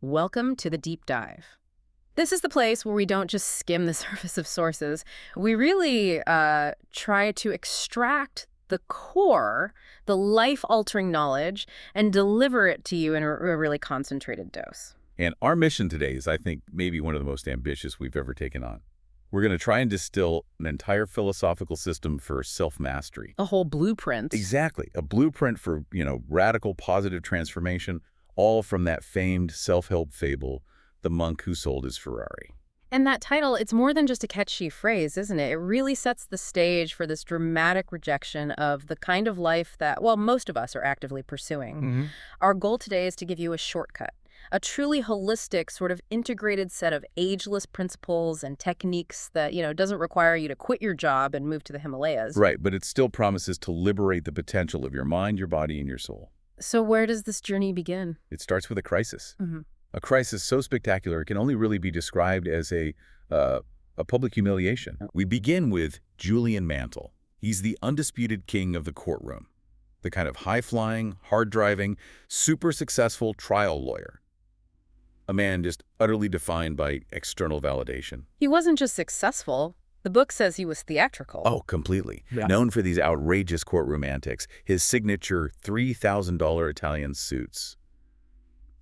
Welcome to the Deep Dive. This is the place where we don't just skim the surface of sources. We really try to extract the core, the life-altering knowledge, and deliver it to you in a really concentrated dose. And our mission today is, I think, maybe one of the most ambitious we've ever taken on. We're going to try and distill an entire philosophical system for self-mastery. A whole blueprint. Exactly. A blueprint for, radical positive transformation, all from that famed self-help fable, The Monk Who Sold His Ferrari. And that title, it's more than just a catchy phrase, isn't it? It really sets the stage for this dramatic rejection of the kind of life that, well, most of us are actively pursuing. Our goal today is to give you a shortcut, a truly holistic, sort of integrated set of ageless principles and techniques that, doesn't require you to quit your job and move to the Himalayas. Right, but it still promises to liberate the potential of your mind, your body, and your soul. So where does this journey begin? It starts with a crisis. A crisis so spectacular it can only really be described as a public humiliation. We begin with Julian Mantle. He's the undisputed king of the courtroom, the kind of high-flying, hard-driving, super successful trial lawyer. A man just utterly defined by external validation. He wasn't just successful. The book says he was theatrical. Oh, completely. Yeah. Known for these outrageous courtroom antics, his signature $3,000 Italian suits.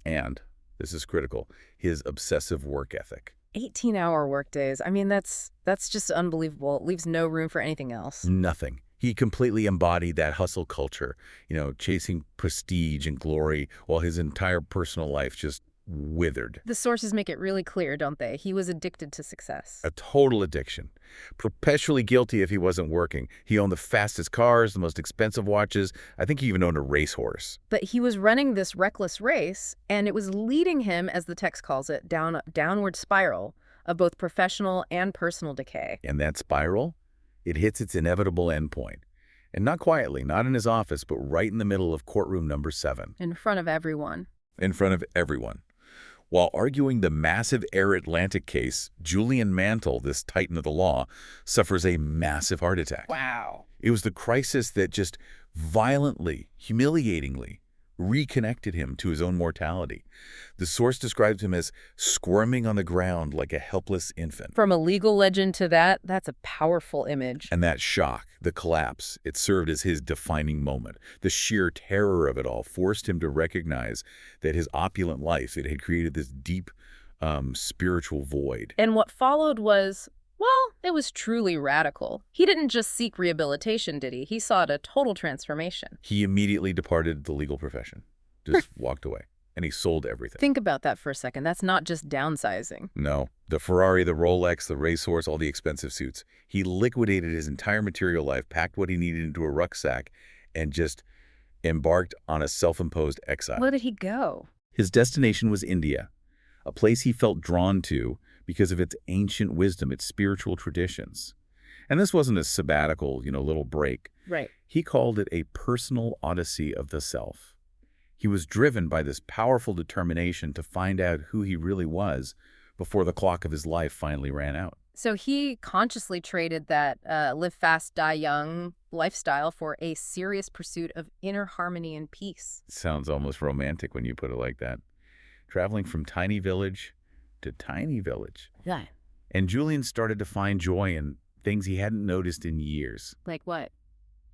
And, this is critical, his obsessive work ethic. 18-hour workdays. I mean, that's just unbelievable. It leaves no room for anything else. Nothing. He completely embodied that hustle culture, chasing prestige and glory while his entire personal life just withered. The sources make it really clear, don't they? He was addicted to success. A total addiction. Perpetually guilty if he wasn't working. He owned the fastest cars, the most expensive watches. I think he even owned a racehorse. But he was running this reckless race, and it was leading him, as the text calls it, down a downward spiral of both professional and personal decay. And that spiral, it hits its inevitable endpoint. And not quietly, not in his office, but right in the middle of courtroom number 7. In front of everyone. In front of everyone. While arguing the massive Air Atlantic case, Julian Mantle, this titan of the law, suffers a massive heart attack. Wow. It was the crisis that just violently, humiliatingly reconnected him to his own mortality. The source describes him as squirming on the ground like a helpless infant. From a legal legend to that's a powerful image. And that shock, the collapse, it served as his defining moment. The sheer terror of it all forced him to recognize that his opulent life, it had created this deep spiritual void. And what followed was, well, it was truly radical. He didn't just seek rehabilitation, did he? He sought a total transformation. He immediately departed the legal profession, just walked away, and he sold everything. Think about that for a second. That's not just downsizing. No. The Ferrari, the Rolex, the racehorse, all the expensive suits. He liquidated his entire material life, packed what he needed into a rucksack, and just embarked on a self-imposed exile. Where did he go? His destination was India, a place he felt drawn to because of its ancient wisdom, its spiritual traditions. And this wasn't a sabbatical, little break. Right. He called it a personal odyssey of the self. He was driven by this powerful determination to find out who he really was before the clock of his life finally ran out. So he consciously traded that live fast, die young lifestyle for a serious pursuit of inner harmony and peace. It sounds almost romantic when you put it like that. Traveling from tiny village to tiny village. Yeah. And Julian started to find joy in things he hadn't noticed in years. Like what?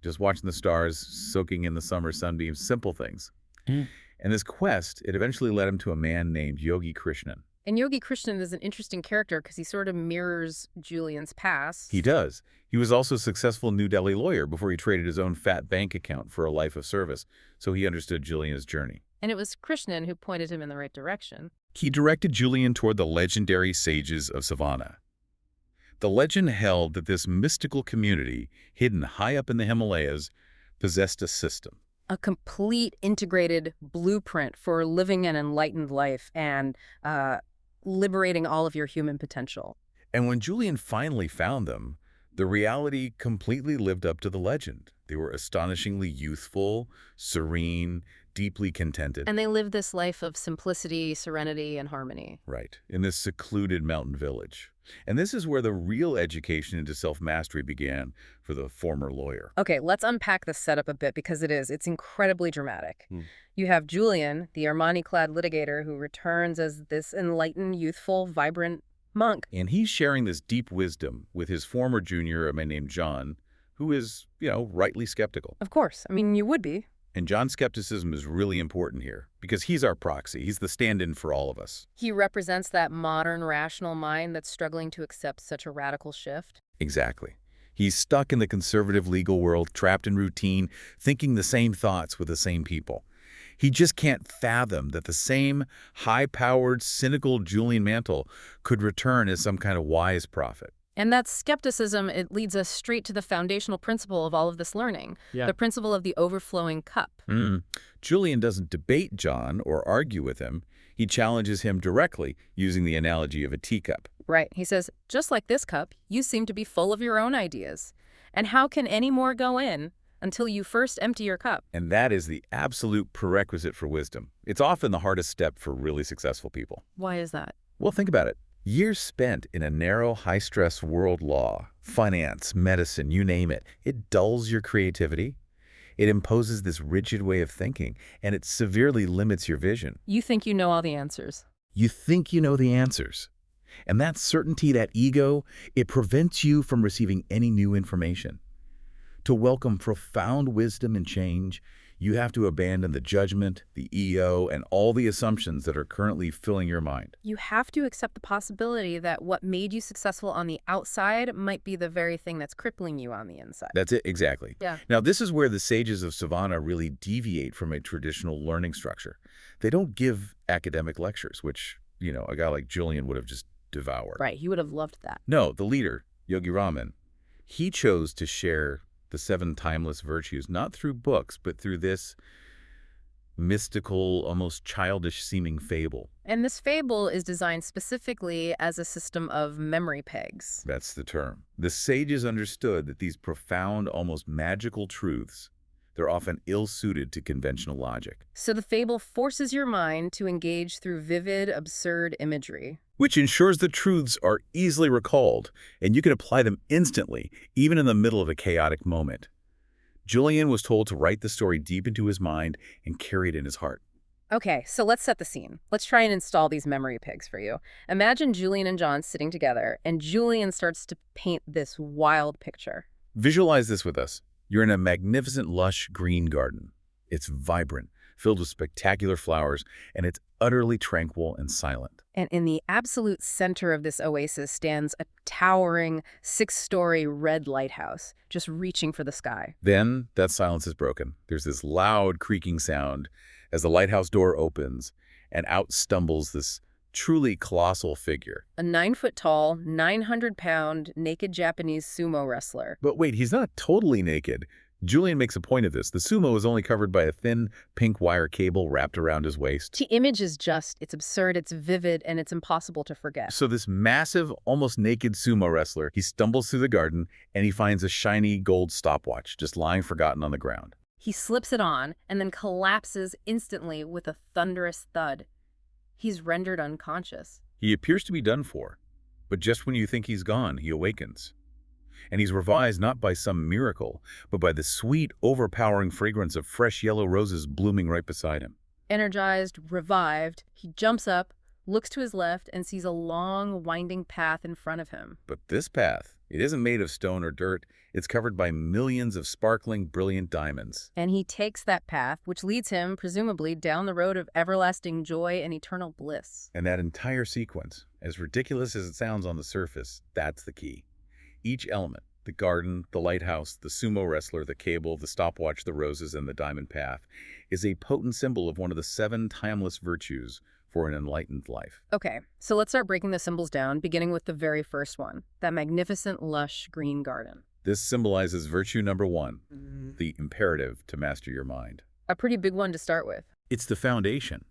Just watching the stars, soaking in the summer sunbeams, simple things. And this quest, it eventually led him to a man named Yogi Krishnan. And Yogi Krishnan is an interesting character because he sort of mirrors Julian's past. He does. He was also a successful New Delhi lawyer before he traded his own fat bank account for a life of service, so he understood Julian's journey. And it was Krishnan who pointed him in the right direction. He directed Julian toward the legendary sages of Savannah. The legend held that this mystical community, hidden high up in the Himalayas, possessed a system. A complete integrated blueprint for living an enlightened life and liberating all of your human potential. And when Julian finally found them, the reality completely lived up to the legend. They were astonishingly youthful, serene, deeply contented. And they lived this life of simplicity, serenity, and harmony. Right, in this secluded mountain village. And this is where the real education into self-mastery began for the former lawyer. Okay, let's unpack the setup a bit because it's incredibly dramatic. You have Julian, the Armani-clad litigator who returns as this enlightened, youthful, vibrant monk. And he's sharing this deep wisdom with his former junior, a man named John, who is, rightly skeptical. Of course. I mean, you would be. And John's skepticism is really important here because he's our proxy. He's the stand-in for all of us. He represents that modern, rational mind that's struggling to accept such a radical shift. Exactly. He's stuck in the conservative legal world, trapped in routine, thinking the same thoughts with the same people. He just can't fathom that the same high-powered, cynical Julian Mantle could return as some kind of wise prophet. And that skepticism, it leads us straight to the foundational principle of all of this learning, the principle of the overflowing cup. Julian doesn't debate John or argue with him. He challenges him directly using the analogy of a teacup. Right. He says, just like this cup, you seem to be full of your own ideas. And how can any more go in until you first empty your cup? And that is the absolute prerequisite for wisdom. It's often the hardest step for really successful people. Why is that? Well, think about it. Years spent in a narrow, high-stress world law, finance, medicine, you name it, it dulls your creativity. It imposes this rigid way of thinking, and it severely limits your vision. You think you know all the answers. You think you know the answers. And that certainty, that ego, it prevents you from receiving any new information. To welcome profound wisdom and change, you have to abandon the judgment, the ego, and all the assumptions that are currently filling your mind. You have to accept the possibility that what made you successful on the outside might be the very thing that's crippling you on the inside. That's it, exactly. Yeah. Now, this is where the sages of Savannah really deviate from a traditional learning structure. They don't give academic lectures, which, a guy like Julian would have just devoured. Right, he would have loved that. No, the leader, Yogi Raman, he chose to share the 7 timeless virtues, not through books, but through this mystical, almost childish-seeming fable. And this fable is designed specifically as a system of memory pegs. That's the term. The sages understood that these profound, almost magical truths, they're often ill-suited to conventional logic. So the fable forces your mind to engage through vivid, absurd imagery. Which ensures the truths are easily recalled, and you can apply them instantly, even in the middle of a chaotic moment. Julian was told to write the story deep into his mind and carry it in his heart. Okay, so let's set the scene. Let's try and install these memory pegs for you. Imagine Julian and John sitting together, and Julian starts to paint this wild picture. Visualize this with us. You're in a magnificent, lush green garden. It's vibrant, filled with spectacular flowers, and it's utterly tranquil and silent. And in the absolute center of this oasis stands a towering 6-story red lighthouse, just reaching for the sky. Then that silence is broken. There's this loud creaking sound as the lighthouse door opens, and out stumbles this truly colossal figure. A 9-foot-tall, 900-pound, naked Japanese sumo wrestler. But wait, he's not totally naked. Julian makes a point of this. The sumo is only covered by a thin, pink wire cable wrapped around his waist. The image is it's absurd, it's vivid, and it's impossible to forget. So this massive, almost naked sumo wrestler, he stumbles through the garden, and he finds a shiny gold stopwatch just lying forgotten on the ground. He slips it on, and then collapses instantly with a thunderous thud. He's rendered unconscious. He appears to be done for, but just when you think he's gone, he awakens. And he's revived not by some miracle, but by the sweet, overpowering fragrance of fresh yellow roses blooming right beside him. Energized, revived, he jumps up, looks to his left, and sees a long, winding path in front of him. But this path, it isn't made of stone or dirt. It's covered by millions of sparkling, brilliant diamonds. And he takes that path, which leads him, presumably, down the road of everlasting joy and eternal bliss. And that entire sequence, as ridiculous as it sounds on the surface, that's the key. Each element, the garden, the lighthouse, the sumo wrestler, the cable, the stopwatch, the roses, and the diamond path, is a potent symbol of one of the 7 timeless virtues for an enlightened life. Okay, so let's start breaking the symbols down, beginning with the very first one, that magnificent, lush green garden. This symbolizes virtue number 1, the imperative to master your mind. A pretty big one to start with. It's the foundation.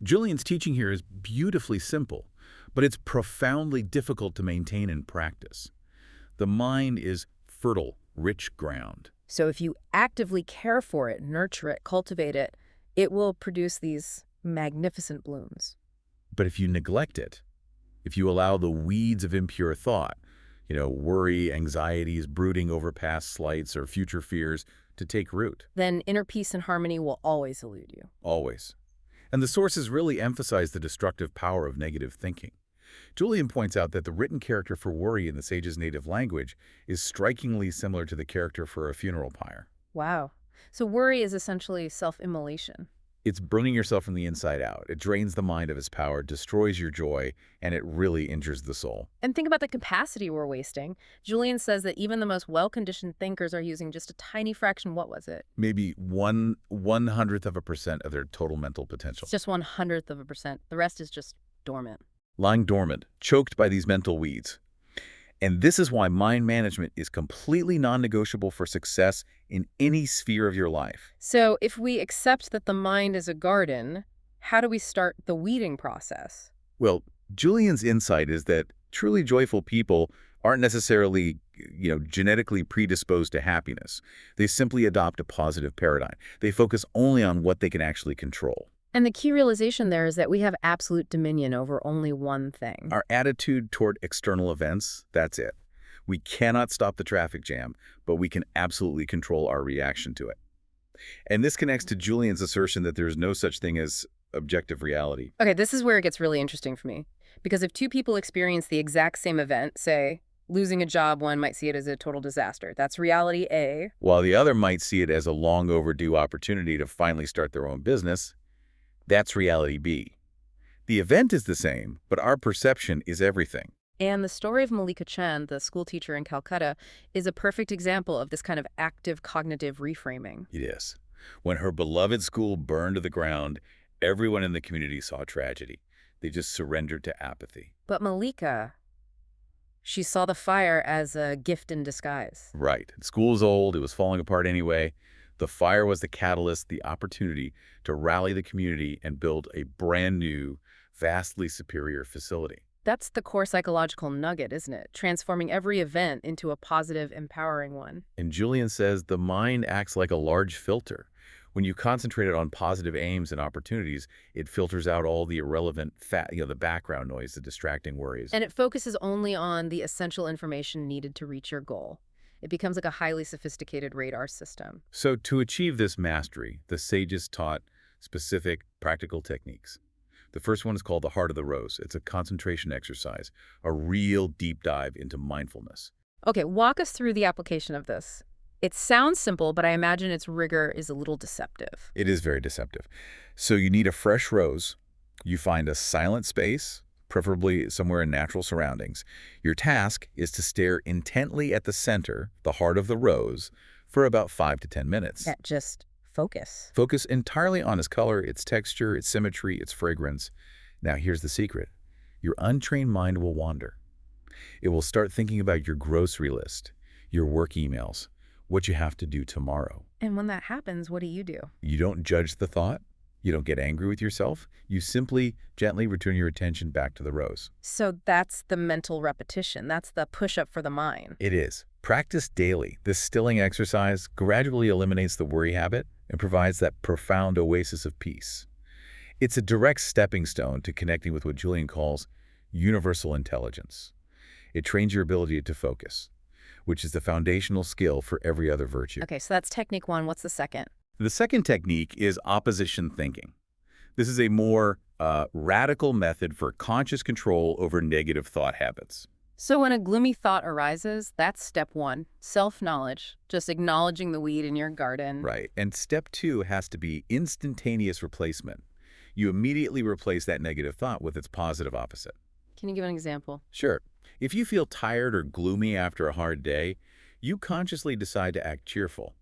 Julian's teaching here is beautifully simple, but it's profoundly difficult to maintain in practice. The mind is fertile, rich ground. So if you actively care for it, nurture it, cultivate it, it will produce these magnificent blooms. But if you neglect it, If you allow the weeds of impure thought, worry, anxieties, brooding over past slights or future fears to take root. Then inner peace and harmony will always elude you. Always. And the sources really emphasize the destructive power of negative thinking. Julian points out that the written character for worry in the sage's native language is strikingly similar to the character for a funeral pyre. Wow. So worry is essentially self-immolation. It's burning yourself from the inside out. It drains the mind of its power, destroys your joy, and it really injures the soul. And think about the capacity we're wasting. Julian says that even the most well-conditioned thinkers are using just a tiny fraction, what was it? Maybe 1/100% of their total mental potential. It's just 1/100%. The rest is just dormant. Lying dormant, choked by these mental weeds. And this is why mind management is completely non-negotiable for success in any sphere of your life. So if we accept that the mind is a garden, how do we start the weeding process? Well, Julian's insight is that truly joyful people aren't necessarily, genetically predisposed to happiness. They simply adopt a positive paradigm. They focus only on what they can actually control. And the key realization there is that we have absolute dominion over only one thing. Our attitude toward external events, that's it. We cannot stop the traffic jam, but we can absolutely control our reaction to it. And this connects to Julian's assertion that there's no such thing as objective reality. Okay, this is where it gets really interesting for me. Because if two people experience the exact same event, say, losing a job, one might see it as a total disaster. That's reality A. While the other might see it as a long overdue opportunity to finally start their own business, that's reality B. The event is the same, but our perception is everything. And the story of Malika Chand, the school teacher in Calcutta, is a perfect example of this kind of active cognitive reframing. It is. When her beloved school burned to the ground, everyone in the community saw tragedy. They just surrendered to apathy. But Malika, she saw the fire as a gift in disguise. Right. The school's old. It was falling apart anyway. The fire was the catalyst, the opportunity to rally the community and build a brand new, vastly superior facility. That's the core psychological nugget, isn't it? Transforming every event into a positive, empowering one. And Julian says the mind acts like a large filter. When you concentrate it on positive aims and opportunities, it filters out all the irrelevant, the background noise, the distracting worries. And it focuses only on the essential information needed to reach your goal. It becomes like a highly sophisticated radar system. So to achieve this mastery, the sages taught specific practical techniques. The first one is called the Heart of the Rose. It's a concentration exercise, a real deep dive into mindfulness. Okay, walk us through the application of this. It sounds simple, but I imagine its rigor is a little deceptive. It is very deceptive. So you need a fresh rose. You find a silent space, preferably somewhere in natural surroundings. Your task is to stare intently at the center, the heart of the rose, for about 5 to 10 minutes. That just focus. Focus entirely on its color, its texture, its symmetry, its fragrance. Now here's the secret. Your untrained mind will wander. It will start thinking about your grocery list, your work emails, what you have to do tomorrow. And when that happens, what do? You don't judge the thought. You don't get angry with yourself. You simply gently return your attention back to the rose. So that's the mental repetition. That's the push-up for the mind. It is. Practice daily. This stilling exercise gradually eliminates the worry habit and provides that profound oasis of peace. It's a direct stepping stone to connecting with what Julian calls universal intelligence. It trains your ability to focus, which is the foundational skill for every other virtue. Okay, so that's technique one. What's the second? The second technique is opposition thinking. This is a more radical method for conscious control over negative thought habits. So when a gloomy thought arises, that's step one, self-knowledge, just acknowledging the weed in your garden. Right. And step two has to be instantaneous replacement. You immediately replace that negative thought with its positive opposite. Can you give an example? Sure. If you feel tired or gloomy after a hard day, you consciously decide to act cheerful.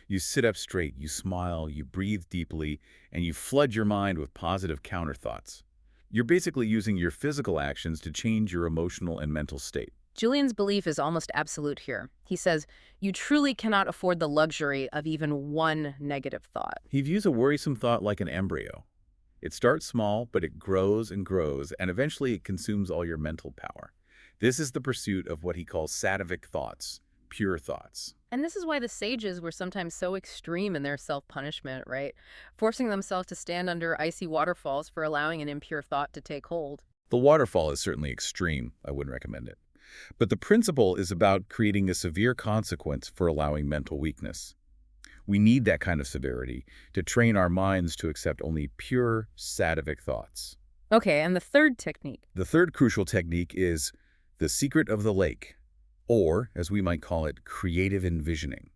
You sit up straight, you smile, you breathe deeply, and you flood your mind with positive counter-thoughts. You're basically using your physical actions to change your emotional and mental state. Julian's belief is almost absolute here. He says, you truly cannot afford the luxury of even one negative thought. He views a worrisome thought like an embryo. It starts small, but it grows and grows, and eventually it consumes all your mental power. This is the pursuit of what he calls sattvic thoughts, pure thoughts. And this is why the sages were sometimes so extreme in their self-punishment, right? Forcing themselves to stand under icy waterfalls for allowing an impure thought to take hold. The waterfall is certainly extreme. I wouldn't recommend it. But the principle is about creating a severe consequence for allowing mental weakness. We need that kind of severity to train our minds to accept only pure, sattvic thoughts. Okay, and the third technique. The third crucial technique is the secret of the lake, or, as we might call it, creative envisioning.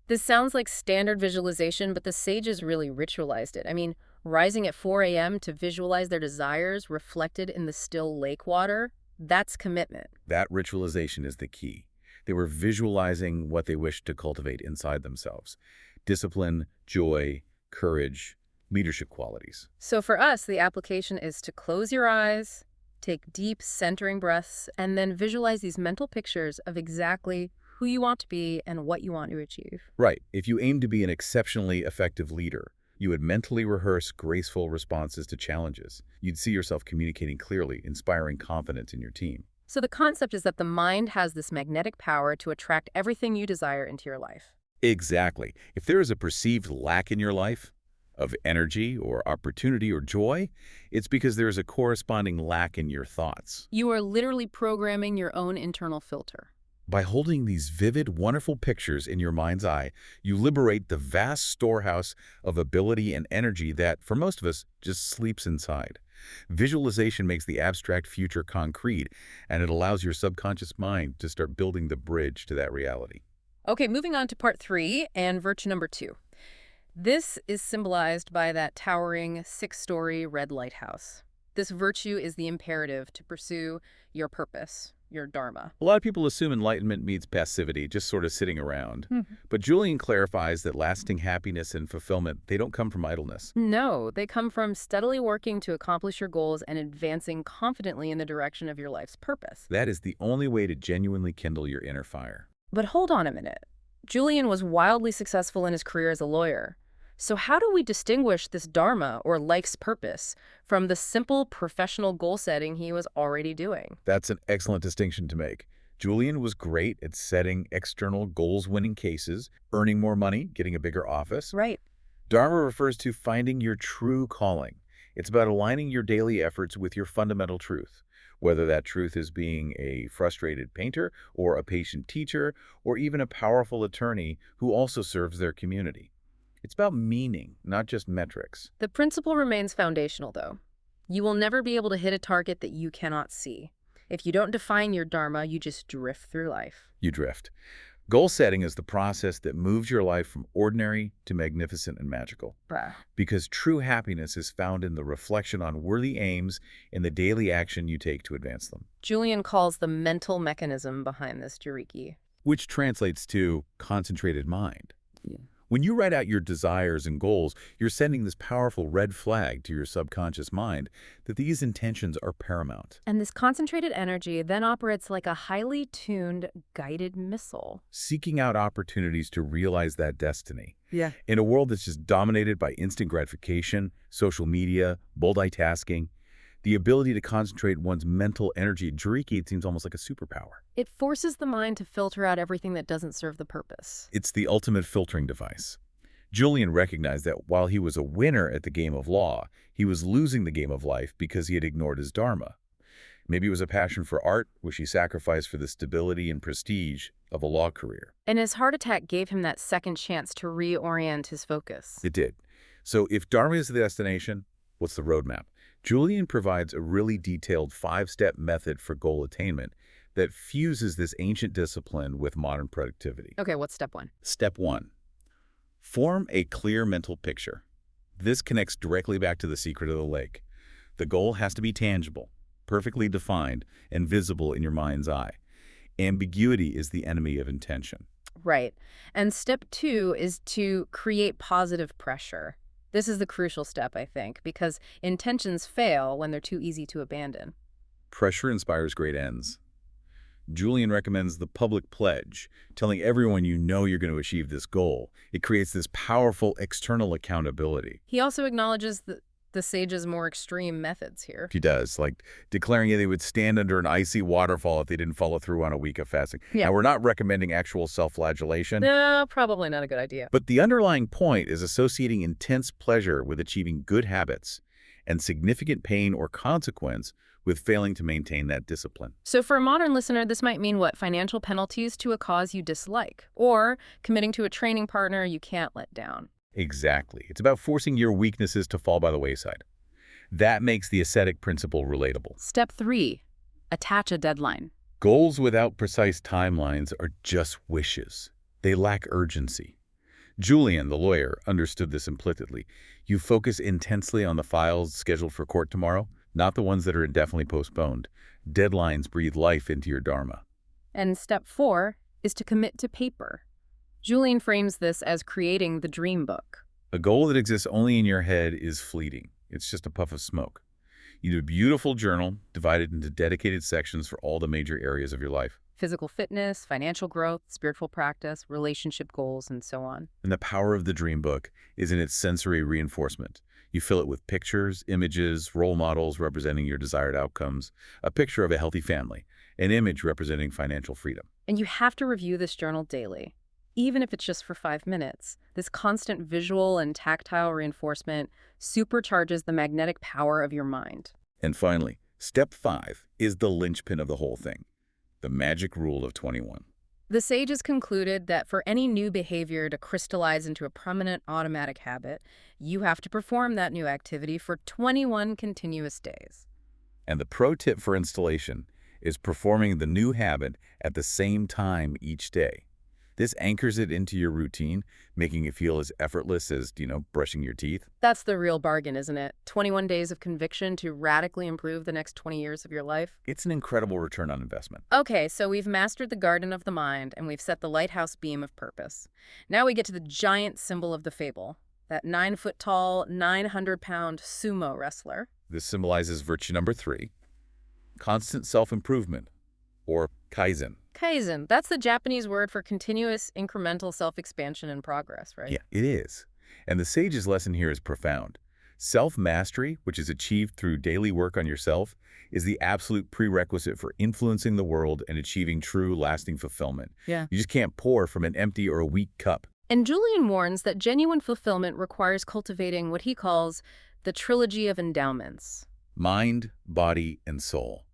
This sounds like standard visualization, but the sages really ritualized it. I mean, rising at 4 a.m. to visualize their desires reflected in the still lake water, that's commitment. That ritualization is the key. They were visualizing what they wished to cultivate inside themselves. Discipline, joy, courage, leadership qualities. So for us, the application is to close your eyes, take deep centering breaths, and then visualize these mental pictures of exactly who you want to be and what you want to achieve. Right. If you aim to be an exceptionally effective leader, you would mentally rehearse graceful responses to challenges. You'd see yourself communicating clearly, inspiring confidence in your team. So the concept is that the mind has this magnetic power to attract everything you desire into your life. Exactly. If there is a perceived lack in your life of energy or opportunity or joy, it's because there is a corresponding lack in your thoughts. You are literally programming your own internal filter. By holding these vivid, wonderful pictures in your mind's eye, you liberate the vast storehouse of ability and energy that, for most of us, just sleeps inside. Visualization makes the abstract future concrete, and it allows your subconscious mind to start building the bridge to that reality. Okay, moving on to part 3 and virtue number 2. This is symbolized by that towering 6-story red lighthouse. This virtue is the imperative to pursue your purpose, your dharma. A lot of people assume enlightenment means passivity, just sort of sitting around. But Julian clarifies that lasting happiness and fulfillment, they don't come from idleness. No, they come from steadily working to accomplish your goals and advancing confidently in the direction of your life's purpose. That is the only way to genuinely kindle your inner fire. But hold on a minute. Julian was wildly successful in his career as a lawyer. So how do we distinguish this dharma, or life's purpose, from the simple professional goal setting he was already doing? That's an excellent distinction to make. Julian was great at setting external goals-winning cases, earning more money, getting a bigger office. Right. Dharma refers to finding your true calling. It's about aligning your daily efforts with your fundamental truth, whether that truth is being a frustrated painter or a patient teacher or even a powerful attorney who also serves their community. It's about meaning, not just metrics. The principle remains foundational, though. You will never be able to hit a target that you cannot see. If you don't define your dharma, you just drift through life. You drift. Goal setting is the process that moves your life from ordinary to magnificent and magical. Because true happiness is found in the reflection on worthy aims and the daily action you take to advance them. Julian calls the mental mechanism behind this jiriki. Which translates to concentrated mind. When you write out your desires and goals, you're sending this powerful red flag to your subconscious mind that these intentions are paramount. And this concentrated energy then operates like a highly tuned, guided missile. Seeking out opportunities to realize that destiny. Yeah. In a world that's just dominated by instant gratification, social media, multitasking, the ability to concentrate one's mental energy, jiriki, it seems almost like a superpower. It forces the mind to filter out everything that doesn't serve the purpose. It's the ultimate filtering device. Julian recognized that while he was a winner at the game of law, he was losing the game of life because he had ignored his dharma. Maybe it was a passion for art, which he sacrificed for the stability and prestige of a law career. And his heart attack gave him that second chance to reorient his focus. It did. So if dharma is the destination, what's the roadmap? Julian provides a really detailed 5-step method for goal attainment that fuses this ancient discipline with modern productivity. Okay, what's step 1? Step 1. Form a clear mental picture. This connects directly back to the secret of the lake. The goal has to be tangible, perfectly defined, and visible in your mind's eye. Ambiguity is the enemy of intention. Right. And step 2 is to create positive pressure. This is the crucial step, I think, because intentions fail when they're too easy to abandon. Pressure inspires great ends. Julian recommends the public pledge, telling everyone you know you're going to achieve this goal. It creates this powerful external accountability. He also acknowledges the sage's more extreme methods here. He does, like declaring they would stand under an icy waterfall if they didn't follow through on a week of fasting. Yeah. Now, we're not recommending actual self-flagellation. No, probably not a good idea. But the underlying point is associating intense pleasure with achieving good habits and significant pain or consequence with failing to maintain that discipline. So for a modern listener, this might mean what? Financial penalties to a cause you dislike, or committing to a training partner you can't let down. Exactly. It's about forcing your weaknesses to fall by the wayside. That makes the ascetic principle relatable. Step 3. Attach a deadline. Goals without precise timelines are just wishes. They lack urgency. Julian, the lawyer, understood this implicitly. You focus intensely on the files scheduled for court tomorrow, not the ones that are indefinitely postponed. Deadlines breathe life into your dharma. And step 4 is to commit to paper. Julian frames this as creating the dream book. A goal that exists only in your head is fleeting. It's just a puff of smoke. You need a beautiful journal divided into dedicated sections for all the major areas of your life. Physical fitness, financial growth, spiritual practice, relationship goals, and so on. And the power of the dream book is in its sensory reinforcement. You fill it with pictures, images, role models representing your desired outcomes, a picture of a healthy family, an image representing financial freedom. And you have to review this journal daily, even if it's just for 5 minutes. This constant visual and tactile reinforcement supercharges the magnetic power of your mind. And finally, step 5 is the linchpin of the whole thing, the magic rule of 21. The sages concluded that for any new behavior to crystallize into a permanent automatic habit, you have to perform that new activity for 21 continuous days. And the pro tip for installation is performing the new habit at the same time each day. This anchors it into your routine, making it feel as effortless as, brushing your teeth. That's the real bargain, isn't it? 21 days of conviction to radically improve the next 20 years of your life. It's an incredible return on investment. Okay, so we've mastered the garden of the mind, and we've set the lighthouse beam of purpose. Now we get to the giant symbol of the fable, that 9-foot-tall, 900-pound sumo wrestler. This symbolizes virtue number 3, constant self-improvement, or kaizen. Kaizen, that's the Japanese word for continuous incremental self-expansion and progress, right? Yeah, it is. And the sage's lesson here is profound. Self-mastery, which is achieved through daily work on yourself, is the absolute prerequisite for influencing the world and achieving true, lasting fulfillment. Yeah. You just can't pour from an empty or a weak cup. And Julian warns that genuine fulfillment requires cultivating what he calls the trilogy of endowments. Mind, body, and soul.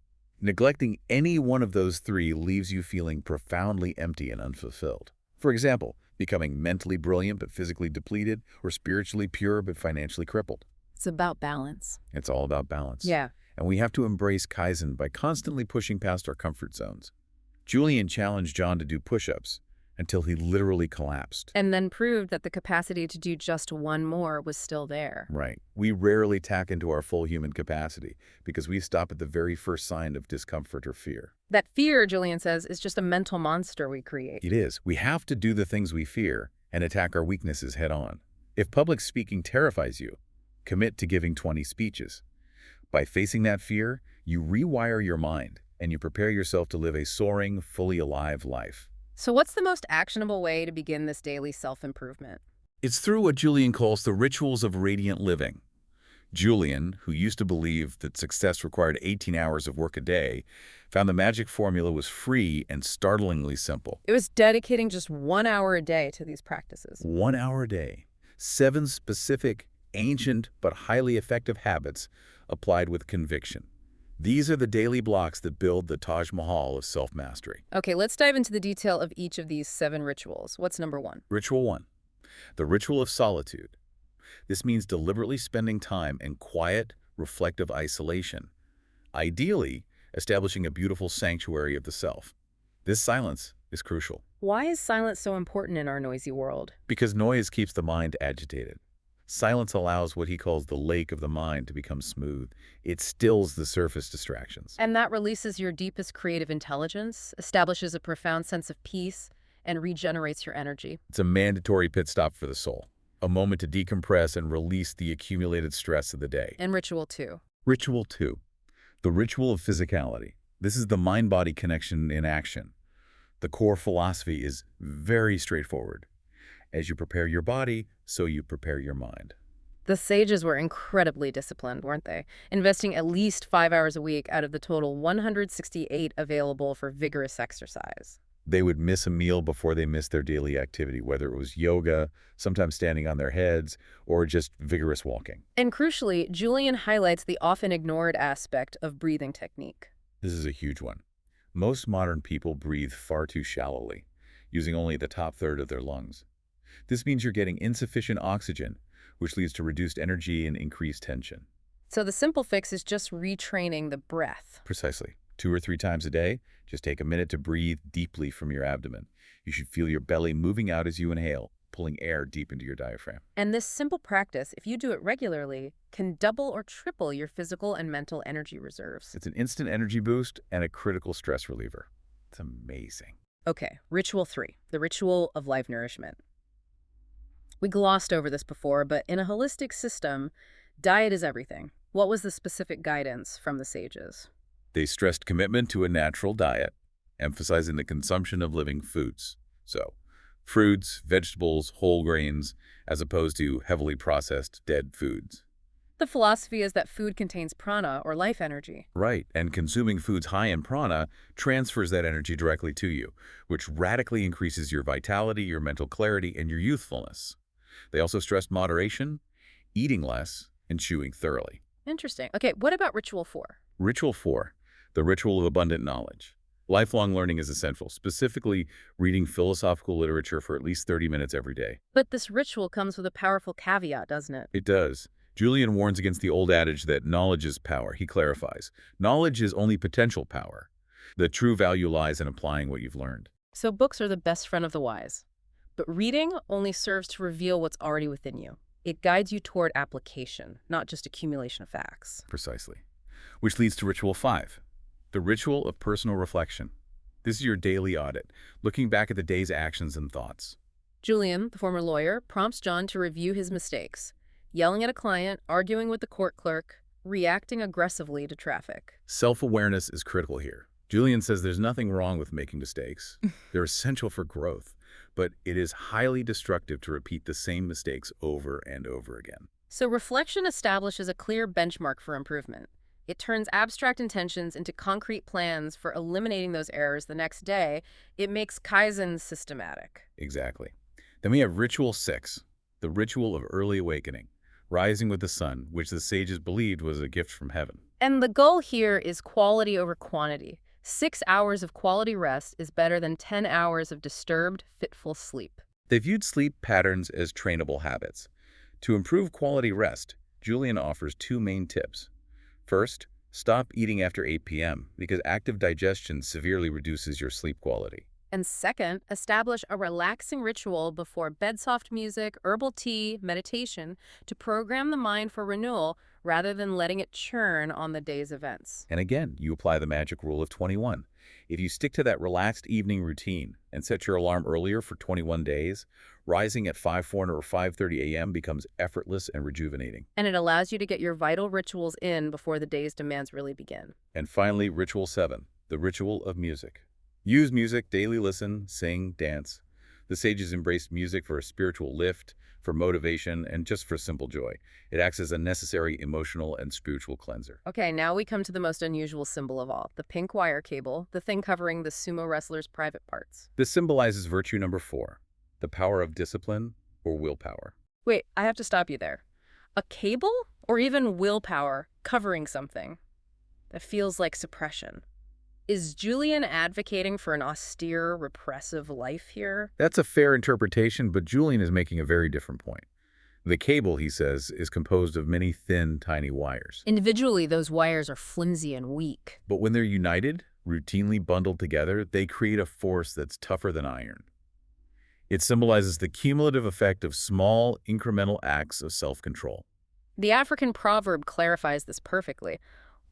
Neglecting any one of those 3 leaves you feeling profoundly empty and unfulfilled. For example, becoming mentally brilliant but physically depleted, or spiritually pure but financially crippled. It's about balance. It's all about balance. Yeah. And we have to embrace kaizen by constantly pushing past our comfort zones. Julian challenged John to do push-ups until he literally collapsed. And then proved that the capacity to do just one more was still there. Right. We rarely tap into our full human capacity because we stop at the very first sign of discomfort or fear. That fear, Julian says, is just a mental monster we create. It is. We have to do the things we fear and attack our weaknesses head on. If public speaking terrifies you, commit to giving 20 speeches. By facing that fear, you rewire your mind and you prepare yourself to live a soaring, fully alive life. So what's the most actionable way to begin this daily self-improvement? It's through what Julian calls the rituals of radiant living. Julian, who used to believe that success required 18 hours of work a day, found the magic formula was free and startlingly simple. It was dedicating just 1 hour a day to these practices. 1 hour a day. 7 specific, ancient, but highly effective habits applied with conviction. These are the daily blocks that build the Taj Mahal of self-mastery. Okay, let's dive into the detail of each of these 7 rituals. What's number 1? Ritual 1, the ritual of solitude. This means deliberately spending time in quiet, reflective isolation, ideally establishing a beautiful sanctuary of the self. This silence is crucial. Why is silence so important in our noisy world? Because noise keeps the mind agitated. Silence allows what he calls the lake of the mind to become smooth. It stills the surface distractions. And that releases your deepest creative intelligence, establishes a profound sense of peace, and regenerates your energy. It's a mandatory pit stop for the soul, a moment to decompress and release the accumulated stress of the day. And ritual 2. Ritual 2, the ritual of physicality. This is the mind-body connection in action. The core philosophy is very straightforward. As you prepare your body, so you prepare your mind. The sages were incredibly disciplined, weren't they? Investing at least 5 hours a week out of the total 168 available for vigorous exercise. They would miss a meal before they missed their daily activity, whether it was yoga, sometimes standing on their heads, or just vigorous walking. And crucially, Julian highlights the often ignored aspect of breathing technique. This is a huge one. Most modern people breathe far too shallowly, using only the top third of their lungs. This means you're getting insufficient oxygen, which leads to reduced energy and increased tension. So the simple fix is just retraining the breath. Precisely. 2 or 3 times a day, just take a minute to breathe deeply from your abdomen. You should feel your belly moving out as you inhale, pulling air deep into your diaphragm. And this simple practice, if you do it regularly, can double or triple your physical and mental energy reserves. It's an instant energy boost and a critical stress reliever. It's amazing. Okay, ritual 3, the ritual of life nourishment. We glossed over this before, but in a holistic system, diet is everything. What was the specific guidance from the sages? They stressed commitment to a natural diet, emphasizing the consumption of living foods. So, fruits, vegetables, whole grains, as opposed to heavily processed dead foods. The philosophy is that food contains prana, or life energy. Right, and consuming foods high in prana transfers that energy directly to you, which radically increases your vitality, your mental clarity, and your youthfulness. They also stressed moderation, eating less, and chewing thoroughly. Interesting. Okay, what about ritual 4? Ritual 4, the ritual of abundant knowledge. Lifelong learning is essential, specifically reading philosophical literature for at least 30 minutes every day. But this ritual comes with a powerful caveat, doesn't it? It does. Julian warns against the old adage that knowledge is power. He clarifies, knowledge is only potential power. The true value lies in applying what you've learned. So books are the best friend of the wise. But reading only serves to reveal what's already within you. It guides you toward application, not just accumulation of facts. Precisely. Which leads to ritual 5, the ritual of personal reflection. This is your daily audit, looking back at the day's actions and thoughts. Julian, the former lawyer, prompts John to review his mistakes. Yelling at a client, arguing with the court clerk, reacting aggressively to traffic. Self-awareness is critical here. Julian says there's nothing wrong with making mistakes. They're essential for growth, but it is highly destructive to repeat the same mistakes over and over again. So reflection establishes a clear benchmark for improvement. It turns abstract intentions into concrete plans for eliminating those errors the next day. It makes kaizen systematic. Exactly. Then we have ritual 6, the ritual of early awakening, rising with the sun, which the sages believed was a gift from heaven. And the goal here is quality over quantity. 6 hours of quality rest is better than 10 hours of disturbed, fitful sleep. They viewed sleep patterns as trainable habits. To improve quality rest, Julian offers 2 main tips. First, stop eating after 8 p.m. because active digestion severely reduces your sleep quality. And second, establish a relaxing ritual before bed, soft music, herbal tea, meditation to program the mind for renewal rather than letting it churn on the day's events. And again, you apply the magic rule of 21. If you stick to that relaxed evening routine and set your alarm earlier for 21 days, rising at 5:40 or 5:30 a.m. becomes effortless and rejuvenating. And it allows you to get your vital rituals in before the day's demands really begin. And finally, ritual 7, the ritual of music. Use music, daily listen, sing, dance. The sages embraced music for a spiritual lift, for motivation, and just for simple joy. It acts as a necessary emotional and spiritual cleanser. Okay, now we come to the most unusual symbol of all, the pink wire cable, the thing covering the sumo wrestler's private parts. This symbolizes virtue number 4, the power of discipline or willpower. Wait, I have to stop you there. A cable or even willpower covering something? That feels like suppression. Is Julian advocating for an austere, repressive life here? That's a fair interpretation, but Julian is making a very different point. The cable, he says, is composed of many thin, tiny wires. Individually, those wires are flimsy and weak. But when they're united, routinely bundled together, they create a force that's tougher than iron. It symbolizes the cumulative effect of small, incremental acts of self-control. The African proverb clarifies this perfectly.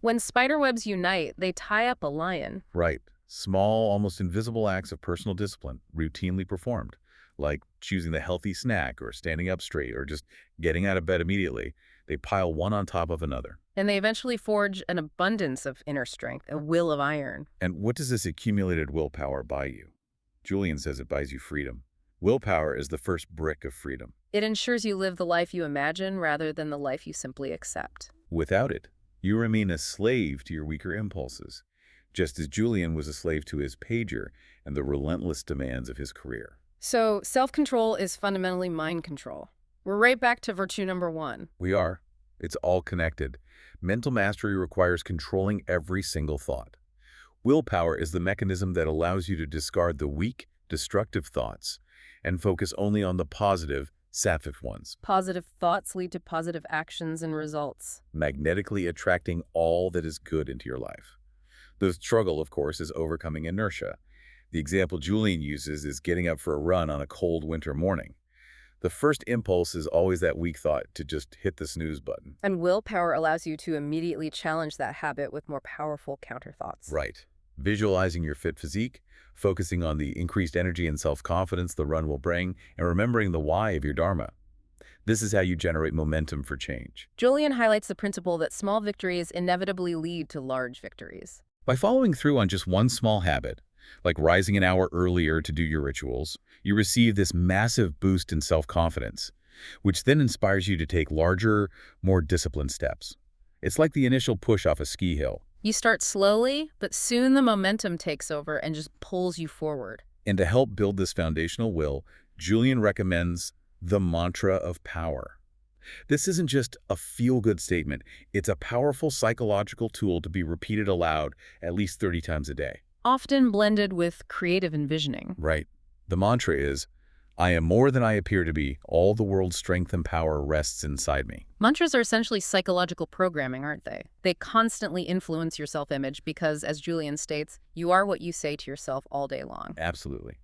When spiderwebs unite, they tie up a lion. Right. Small, almost invisible acts of personal discipline, routinely performed, like choosing the healthy snack or standing up straight or just getting out of bed immediately. They pile one on top of another. And they eventually forge an abundance of inner strength, a will of iron. And what does this accumulated willpower buy you? Julian says it buys you freedom. Willpower is the first brick of freedom. It ensures you live the life you imagine rather than the life you simply accept. Without it, you remain a slave to your weaker impulses. just as Julian was a slave to his pager and the relentless demands of his career. So self-control is fundamentally mind control. We're right back to virtue number 1. We are. It's all connected. Mental mastery requires controlling every single thought. Willpower is the mechanism that allows you to discard the weak, destructive thoughts and focus only on the positive, sattvic ones, Positive thoughts lead to positive actions and results. magnetically attracting all that is good into your life. The struggle, of course, is overcoming inertia. The example Julian uses is getting up for a run on a cold winter morning. The first impulse is always that weak thought to just hit the snooze button. And willpower allows you to immediately challenge that habit with more powerful counterthoughts. Right. Visualizing your fit physique, focusing on the increased energy and self-confidence the run will bring, and remembering the why of your dharma. This is how you generate momentum for change. Julian highlights the principle that small victories inevitably lead to large victories. By following through on just one small habit, like rising an hour earlier to do your rituals, you receive this massive boost in self-confidence, which then inspires you to take larger, more disciplined steps. It's like the initial push off a ski hill. You start slowly, but soon the momentum takes over and just pulls you forward. And to help build this foundational will, Julian recommends the mantra of power. This isn't just a feel-good statement. It's a powerful psychological tool to be repeated aloud at least 30 times a day. Often blended with creative envisioning. Right. The mantra is, I am more than I appear to be. All the world's strength and power rests inside me. Mantras are essentially psychological programming, aren't they? They constantly influence your self-image because, as Julian states, you are what you say to yourself all day long. Absolutely.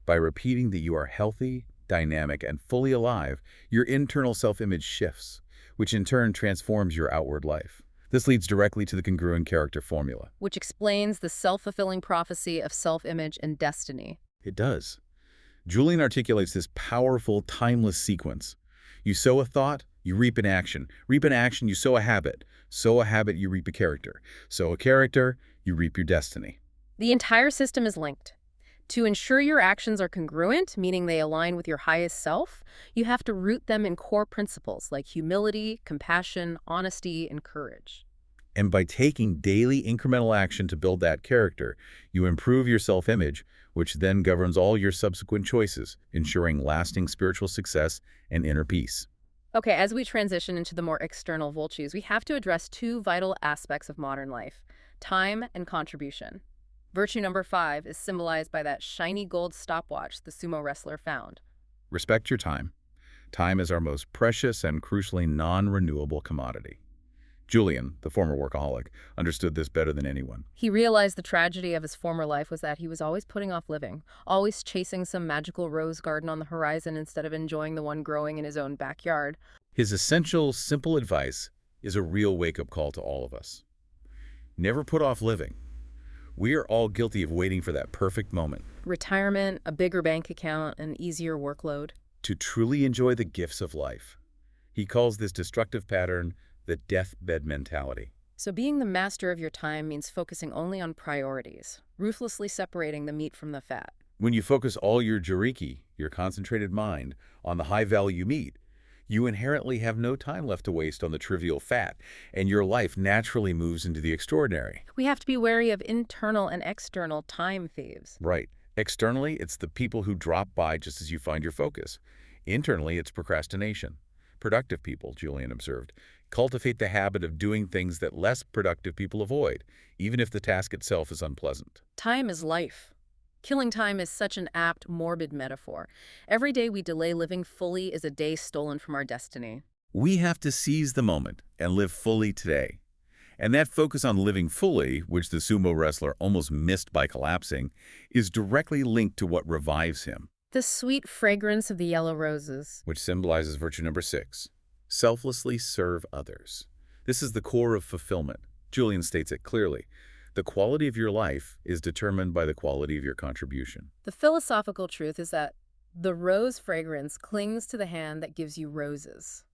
By repeating that you are healthy, dynamic, and fully alive, your internal self-image shifts, which in turn transforms your outward life. This leads directly to the congruent character formula. Which explains the self-fulfilling prophecy of self-image and destiny. It does. Julian articulates this powerful, timeless sequence. You sow a thought, you reap an action. Reap an action, you sow a habit. Sow a habit, you reap a character. Sow a character, you reap your destiny. The entire system is linked. To ensure your actions are congruent, meaning they align with your highest self, you have to root them in core principles like humility, compassion, honesty, and courage. And by taking daily incremental action to build that character, you improve your self-image, which then governs all your subsequent choices, ensuring lasting spiritual success and inner peace. Okay, as we transition into the more external virtues, we have to address two vital aspects of modern life: time and contribution. Virtue number 5 is symbolized by that shiny gold stopwatch the sumo wrestler found. Respect your time. Time is our most precious and crucially non-renewable commodity. Julian, the former workaholic, understood this better than anyone. He realized the tragedy of his former life was that he was always putting off living, always chasing some magical rose garden on the horizon instead of enjoying the one growing in his own backyard. His essential, simple advice is a real wake-up call to all of us. Never put off living. We are all guilty of waiting for that perfect moment. Retirement, a bigger bank account, an easier workload. To truly enjoy the gifts of life. He calls this destructive pattern the deathbed mentality. So being the master of your time means focusing only on priorities, ruthlessly separating the meat from the fat. When you focus all your jiriki, your concentrated mind, on the high value meat, you inherently have no time left to waste on the trivial fat, and your life naturally moves into the extraordinary. We have to be wary of internal and external time thieves. Right. Externally, it's the people who drop by just as you find your focus. Internally, it's procrastination. Productive people, Julian observed, cultivate the habit of doing things that less productive people avoid, even if the task itself is unpleasant. Time is life. Killing time is such an apt, morbid metaphor. Every day we delay living fully is a day stolen from our destiny. We have to seize the moment and live fully today. And that focus on living fully, which the sumo wrestler almost missed by collapsing, is directly linked to what revives him. The sweet fragrance of the yellow roses. Which symbolizes virtue number 6. Selflessly serve others. This is the core of fulfillment. Julian states it clearly. The quality of your life is determined by the quality of your contribution. The philosophical truth is that the rose fragrance clings to the hand that gives you roses.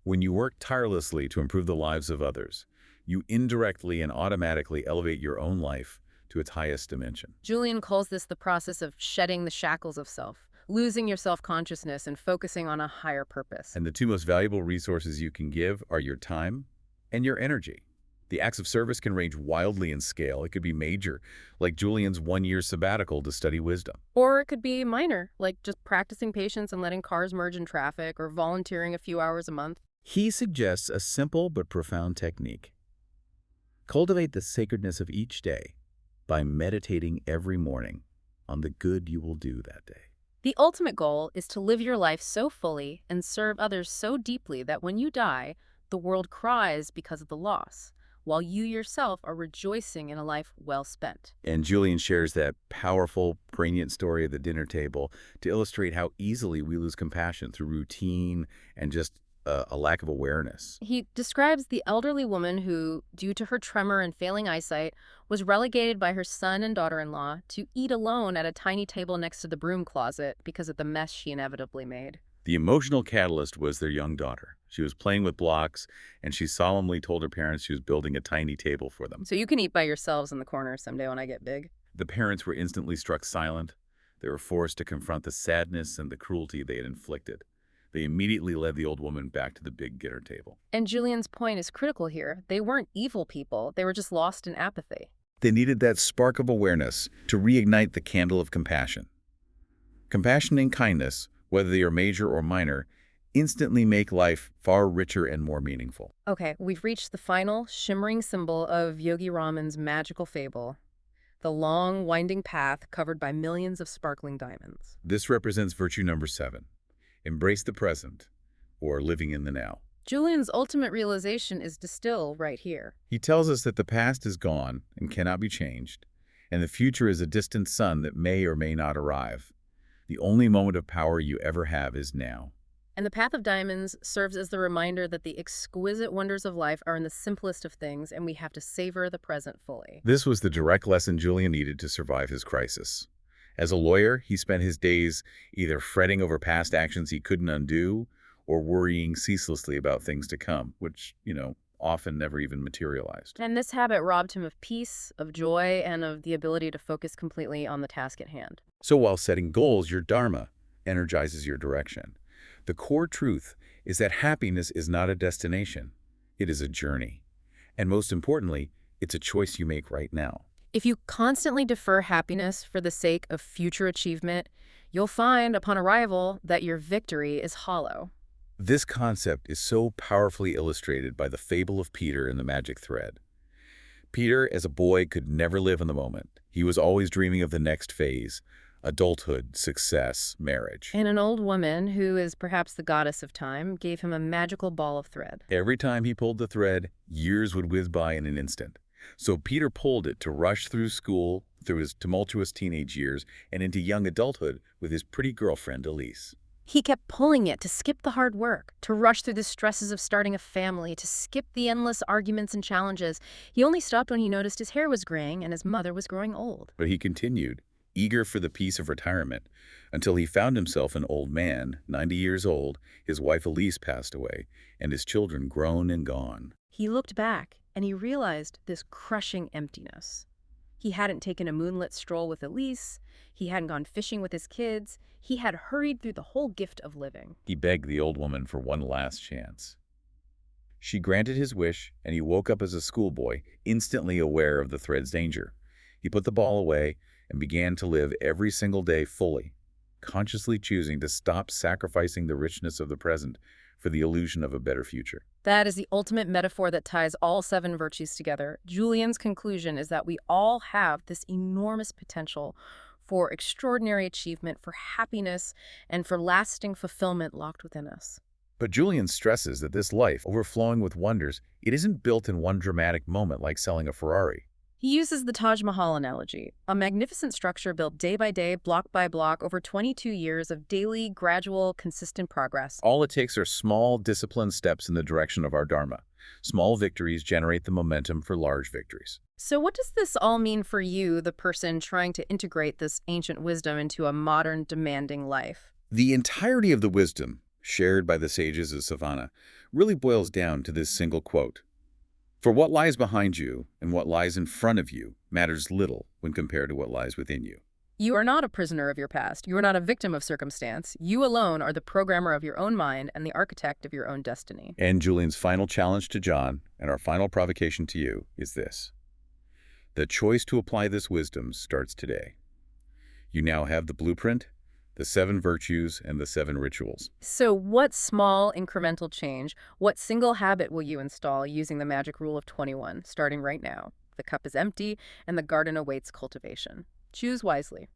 When you work tirelessly to improve the lives of others, you indirectly and automatically elevate your own life to its highest dimension. Julian calls this the process of shedding the shackles of self, losing your self-consciousness and focusing on a higher purpose. And the two most valuable resources you can give are your time and your energy. The acts of service can range wildly in scale. It could be major, like Julian's one-year sabbatical to study wisdom. Or it could be minor, like just practicing patience and letting cars merge in traffic or volunteering a few hours a month. He suggests a simple but profound technique. Cultivate the sacredness of each day by meditating every morning on the good you will do that day. The ultimate goal is to live your life so fully and serve others so deeply that when you die, the world cries because of the loss, while you yourself are rejoicing in a life well spent. And Julian shares that powerful, poignant story at the dinner table to illustrate how easily we lose compassion through routine and just a lack of awareness. He describes the elderly woman who, due to her tremor and failing eyesight, was relegated by her son and daughter-in-law to eat alone at a tiny table next to the broom closet because of the mess she inevitably made. The emotional catalyst was their young daughter. She was playing with blocks, and she solemnly told her parents she was building a tiny table for them. So you can eat by yourselves in the corner someday when I get big. The parents were instantly struck silent. They were forced to confront the sadness and the cruelty they had inflicted. They immediately led the old woman back to the big dinner table. And Julian's point is critical here. They weren't evil people. They were just lost in apathy. They needed that spark of awareness to reignite the candle of compassion. Compassion and kindness, whether they are major or minor, instantly make life far richer and more meaningful. Okay, we've reached the final, shimmering symbol of Yogi Raman's magical fable, the long, winding path covered by millions of sparkling diamonds. This represents virtue number 7. Embrace the present, or living in the now. Julian's ultimate realization is distilled right here. He tells us that the past is gone and cannot be changed, and the future is a distant sun that may or may not arrive. The only moment of power you ever have is now. And the Path of Diamonds serves as the reminder that the exquisite wonders of life are in the simplest of things, and we have to savor the present fully. This was the direct lesson Julian needed to survive his crisis. As a lawyer, he spent his days either fretting over past actions he couldn't undo or worrying ceaselessly about things to come, which, often never even materialized. And this habit robbed him of peace, of joy, and of the ability to focus completely on the task at hand. So while setting goals, your dharma energizes your direction. The core truth is that happiness is not a destination. It is a journey. And most importantly, it's a choice you make right now. If you constantly defer happiness for the sake of future achievement, you'll find upon arrival that your victory is hollow. This concept is so powerfully illustrated by the fable of Peter and the magic thread. Peter, as a boy, could never live in the moment. He was always dreaming of the next phase: adulthood, success, marriage. And an old woman, who is perhaps the goddess of time, gave him a magical ball of thread. Every time he pulled the thread, years would whiz by in an instant. So Peter pulled it to rush through school, through his tumultuous teenage years, and into young adulthood with his pretty girlfriend, Elise. He kept pulling it to skip the hard work, to rush through the stresses of starting a family, to skip the endless arguments and challenges. He only stopped when he noticed his hair was graying and his mother was growing old. But he continued, eager for the peace of retirement, until he found himself an old man, 90 years old. His wife Elise passed away, and his children grown and gone. He looked back, and he realized this crushing emptiness. He hadn't taken a moonlit stroll with Elise. He hadn't gone fishing with his kids. He had hurried through the whole gift of living. He begged the old woman for one last chance. She granted his wish, and he woke up as a schoolboy, instantly aware of the thread's danger. He put the ball away and began to live every single day fully, consciously choosing to stop sacrificing the richness of the present for the illusion of a better future. That is the ultimate metaphor that ties all 7 virtues together. Julian's conclusion is that we all have this enormous potential for extraordinary achievement, for happiness, and for lasting fulfillment locked within us. But Julian stresses that this life, overflowing with wonders, it isn't built in one dramatic moment like selling a Ferrari. He uses the Taj Mahal analogy, a magnificent structure built day by day, block by block, over 22 years of daily, gradual, consistent progress. All it takes are small, disciplined steps in the direction of our dharma. Small victories generate the momentum for large victories. So what does this all mean for you, the person trying to integrate this ancient wisdom into a modern, demanding life? The entirety of the wisdom, shared by the sages of Savannah, really boils down to this single quote. For what lies behind you and what lies in front of you matters little when compared to what lies within you. You are not a prisoner of your past. You are not a victim of circumstance. You alone are the programmer of your own mind and the architect of your own destiny. And Julian's final challenge to John, and our final provocation to you, is this. The choice to apply this wisdom starts today. You now have the blueprint, the 7 virtues, and the 7 rituals. So what small incremental change, what single habit will you install using the magic rule of 21, starting right now? The cup is empty, and the garden awaits cultivation. Choose wisely.